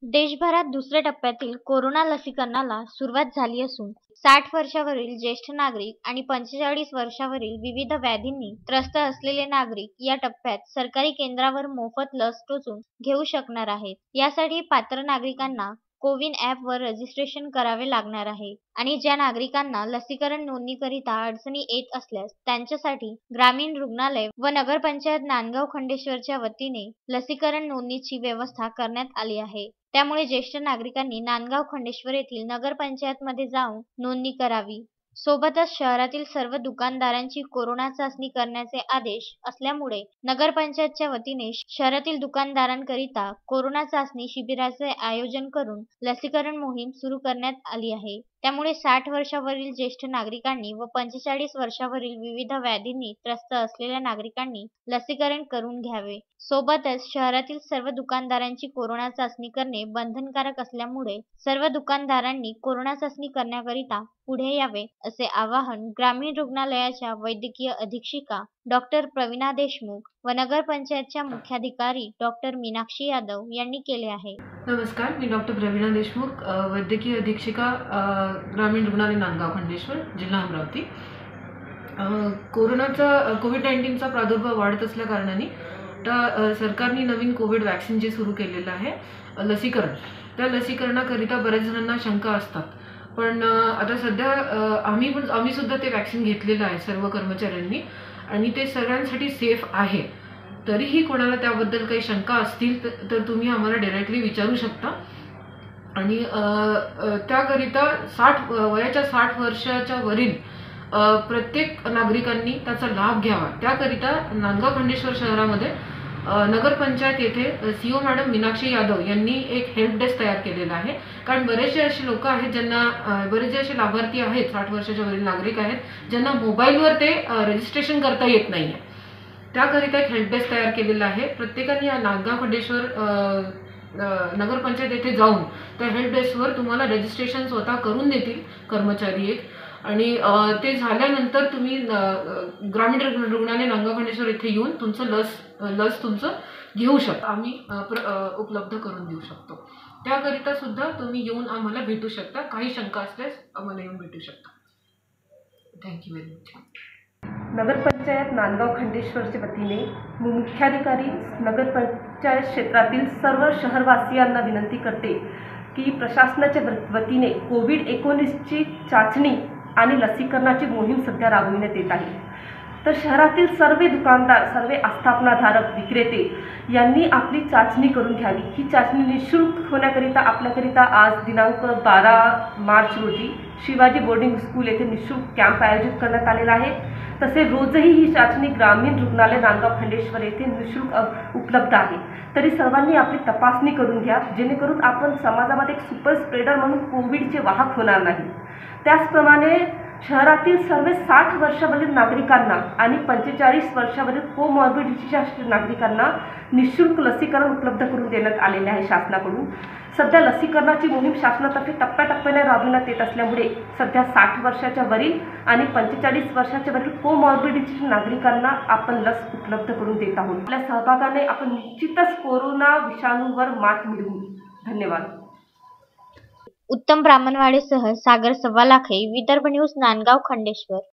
देशभरात दुसऱ्या टप्प्यातील कोरोना लसीकरणाला सुरुवात झाली असून 60 वर्षावरील ज्येष्ठ नागरिक आणि 45 वर्षावरील विविध व्याधींनी त्रस्त असलेले नागरिक या टप्प्यात सरकारी केंद्रावर मोफत लस टोचून घेऊ शकणार आहेत। यासाठी पात्र नागरिकांना कोविन ॲपवर रजिस्ट्रेशन करावे लागणार आहे आणि ज्या नागरिकांना लसीकरण नोंदणीकरिता अडचणी येत असल्यास त्यांच्यासाठी ग्रामीण रुग्णालय व नगरपंचायत नांदगाव खंडेश्वरच्या वतीने लसीकरण नोंदणीची व्यवस्था करण्यात आली आहे। त्यामुळे ज्येष्ठ नागरिकांनी नांदगाव खंडेश्वर येथील नगरपंचायतमध्ये जाऊन नोंदणी करावी। सोबतच शहरातील सर्व दुकानदारांची कोरोना चाचणी करण्याचे आदेश असल्यामुळे नगरपंचायतच्या वतीने शहरातील दुकानदारांकरिता कोरोना चाचणी शिबिराचे आयोजन करून लसीकरण मोहीम सुरू करण्यात आली आहे। त्यामुळे 60 वर्षावरील ज्येष्ठ नागरिकांनी व 45 वर्षावरील विविध व्याधींनी त्रस्त असलेल्या नागरिकांनी लसीकरण करून घ्यावे। सोबतच शहरातील सर्व दुकानदारांची कोरोना चाचणी करणे बंधनकारक असल्यामुळे सर्व दुकानदारांनी कोरोना चाचणी करण्याकरिता पुढे यावे असे आवाहन ग्रामीण रुग्णालयाच्या वैद्यकीय अधीक्षिका डॉक्टर प्रवीणा देशमुख व नगरपंचायतच्या मुख्याधिकारी डॉक्टर मीनाक्षी यादव यांनी केले आहे। नमस्कार, मी डॉक्टर प्रवीणा देशमुख, वैद्यकीय अधीक्षिका, ग्रामीण रुग्णालय नांदगाव खंडेश्वर, जिल्हा अमरावती। कोविड-19चा प्रादुर्भाव वाढत असल्या कारणाने सरकारने नवीन कोविड वॅक्सिन जे सुरू केलेलं आहे लसीकरण, त्या लसीकरणाकरिता बऱ्याच जणांना शंका असतात। पण आता सध्या आम्ही सुद्धा ते वॅक्सिन घेतलेलं आहे सर्व कर्मचाऱ्यांनी आणि ते सगळ्यांसाठी सेफ आहे। तरीही कोणाला त्याबद्दल काही शंका असतील तर तुम्ही आम्हाला डायरेक्टली विचारू शकता आणि त्याकरिता वयाच्या 60 वर्षाच्या वरील प्रत्येक नागरिकांनी त्याचा लाभ घ्यावा। त्याकरिता नांदगाव खंडेश्वर शहरामध्ये नगरपंचायत येथे सीओ मॅडम मीनाक्षी यादव यांनी एक हेल्प डेस्क तयार केलेला आहे। कारण बरेचसे असे लोक आहेत ज्यांना बरेचसे असे लाभार्थी आहेत 60 वर्षाच्या वरील नागरिक आहेत ज्यांना मोबाईलवर ते रजिस्ट्रेशन करता येत नाहीये। त्याकरिता एक हेल्प डेस्क तयार केलेला आहे। प्रत्येकाने या नांदगाव खंडेश्वर नगरपंचायत येथे जाऊन त्या हेल्प डेस्कवर तुम्हाला रजिस्ट्रेशन स्वतः करून देतील कर्मचारी एक, आणि ते झाल्यानंतर तुम्ही ग्रामीण रुग्णालय नांदगाव खंडेश्वर येथे येऊन तुमचं लस तुमचं घेऊ शकता। आम्ही उपलब्ध करून देऊ शकतो। त्याकरिता सुद्धा तुम्ही येऊन आम्हाला भेटू शकता। काही शंका असल्यास आम्हाला येऊन भेटू शकता। Thank you very much. Nagar panchayat Nandgaon खंडेश्वरच्या वतीने मुख्याधिकारी नगरपंचायत क्षेत्रातील सर्व शहरवासियांना विनंती करते की प्रशासनाच्या वतीने कोविड-19ची चाचणी आणि लसीकरणाची मोहीम सध्या राबविण्यात येत आहे। तर शहरातील सर्व दुकानदार, सर्व आस्थापनाधारक, विक्रेते यांनी आपली चाचणी करून घ्यावी। ही चाचणी निःशुल्क होण्याकरिता आपल्याकरिता आज दिनांक 12 मार्च रोजी शिवाजी बोर्डिंग स्कूल येथे निःशुल्क कॅम्प आयोजित करण्यात आलेला आहे। तसे रोजही ही चाचणी ग्रामीण रुग्णालय नांदगाव खंडेश्वर येथे निःशुल्क उपलब्ध आहे। तरी सर्वांनी आपली तपासणी करून घ्या, जेणेकरून आपण समाजामध्ये एक सुपर स्प्रेडर म्हणून कोविडचे वाहक होणार नाही। त्याचप्रमाणे शहरातील सर्व 60 वर्षावरील नागरिकांना आणि 45 वर्षावरील कोमॉर्बिडिटीच्या नागरिकांना निःशुल्क लसीकरण उपलब्ध करून देण्यात आलेले आहे शासनाकडून। सध्या लसीकरणाची मोहीम शासनातर्फे टप्प्याटप्प्याने राबविण्यात येत असल्यामुळे सध्या 60 वर्षाच्या वरील आणि 45 वर्षाच्या वरील कोमॉर्बिडिटीच्या नागरिकांना आपण लस उपलब्ध करून देत आहोत। आपल्या सहभागाने आपण निश्चितच कोरोना विषाणूवर मात मिळवू। धन्यवाद। उत्तम ब्राह्मणवाडेसह सागर सव्वालाखे, विदर्भ न्यूज, नांदगाव खंडेश्वर।